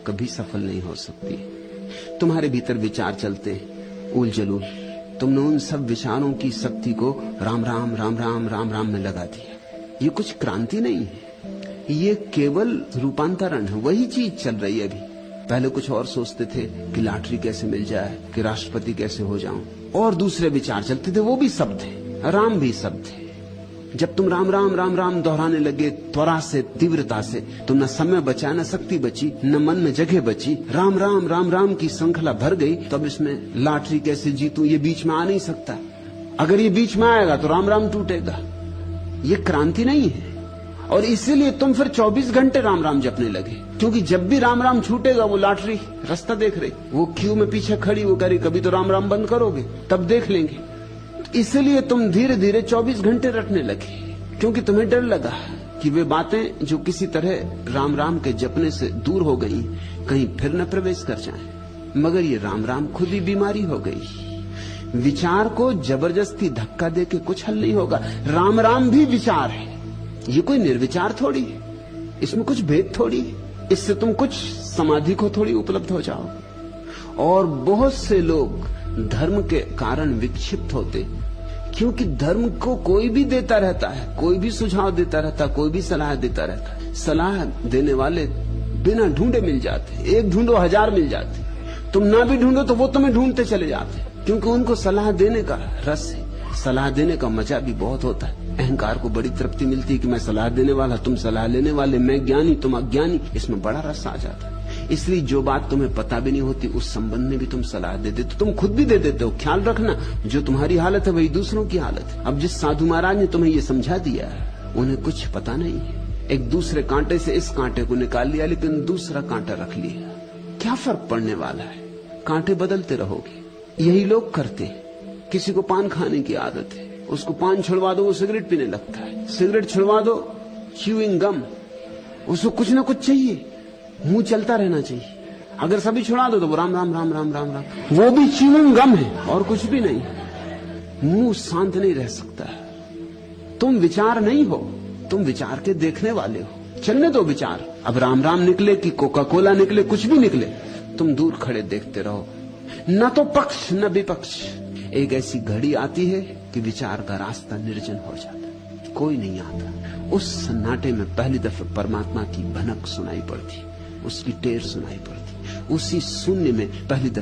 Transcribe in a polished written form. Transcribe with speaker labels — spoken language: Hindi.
Speaker 1: कभी सफल नहीं हो सकती। तुम्हारे भीतर विचार चलते उल जलूल, तुमने उन सब विचारों की शक्ति को राम राम राम राम राम राम में लगा दिया। ये कुछ क्रांति नहीं है, ये केवल रूपांतरण है। वही चीज चल रही है अभी। पहले कुछ और सोचते थे कि लॉटरी कैसे मिल जाए, कि राष्ट्रपति कैसे हो जाऊं, और दूसरे विचार चलते थे, वो भी शब्द थे, राम भी शब्द थे। जब तुम राम राम राम राम दोहराने लगे त्वरा से, तीव्रता से, तो न समय बचा, न शक्ति बची, न मन में जगह बची, राम राम राम राम की श्रृंखला भर गई। तब इसमें लॉटरी कैसे जीतूं, ये बीच में आ नहीं सकता। अगर ये बीच में आएगा तो राम राम टूटेगा। ये क्रांति नहीं है। और इसीलिए तुम फिर 24 घंटे राम राम जपने लगे, क्योंकि जब भी राम राम छूटेगा वो लॉटरी रास्ता देख रही, वो क्यू में पीछे खड़ी, वो करी कभी तो राम राम बंद करोगे, तब देख लेंगे। इसलिए तुम धीरे धीरे 24 घंटे रटने लगे, क्योंकि तुम्हें डर लगा कि वे बातें जो किसी तरह राम राम के जपने से दूर हो गई, कहीं फिर न प्रवेश कर जाएं। मगर ये राम राम खुद ही बीमारी हो गई। विचार को जबरदस्ती धक्का देके कुछ हल नहीं होगा। राम राम भी विचार है, ये कोई निर्विचार थोड़ी है, इसमें कुछ भेद थोड़ी है, इससे तुम कुछ समाधि को थोड़ी उपलब्ध हो जाओ। और बहुत से लोग धर्म के कारण विक्षिप्त होते, क्योंकि धर्म को कोई भी देता रहता है, कोई भी सुझाव देता रहता, कोई भी सलाह देता रहता है। सलाह देने वाले बिना ढूंढे मिल जाते, एक ढूंढो 1000 मिल जाते, तुम ना भी ढूंढो तो वो तुम्हें ढूंढते चले जाते, क्योंकि उनको सलाह देने का रस है। सलाह देने का मजा भी बहुत होता है। अहंकार को बड़ी तृप्ति मिलती है कि मैं सलाह देने वाला, तुम सलाह लेने वाले, मैं ज्ञानी तुम अज्ञानी, इसमें बड़ा रस आ जाता है। इसलिए जो बात तुम्हें पता भी नहीं होती उस संबंध में भी तुम सलाह दे देते, तुम खुद भी दे देते हो। ख्याल रखना, जो तुम्हारी हालत है वही दूसरों की हालत है। अब जिस साधु महाराज ने तुम्हें ये समझा दिया है, उन्हें कुछ पता नहीं है। एक दूसरे कांटे से इस कांटे को निकाल लिया, लेकिन दूसरा कांटा रख लिया। क्या फर्क पड़ने वाला है, कांटे बदलते रहोगे। यही लोग करते हैं। किसी को पान खाने की आदत है, उसको पान छुड़वा दो वो सिगरेट पीने लगता है, सिगरेट छुड़वा दो च्यूइंग गम, उसको कुछ ना कुछ चाहिए, मुंह चलता रहना चाहिए। अगर सभी छुड़ा दो तो वो राम राम राम राम राम राम, वो भी च्यूइंग गम है और कुछ भी नहीं। मुंह शांत नहीं रह सकता। तुम विचार नहीं हो, तुम विचार के देखने वाले हो। चलने दो विचार, अब राम राम निकले कि कोका कोला निकले, कुछ भी निकले, तुम दूर खड़े देखते रहो। न तो पक्ष न विपक्ष। एक ऐसी घड़ी आती है कि विचार का रास्ता निर्जन हो जाता है, कोई नहीं आता। उस सन्नाटे में पहली दफे परमात्मा की भनक सुनाई पड़ती, उसकी टेर सुनाई पड़ती। उसी शून्य में पहली दफे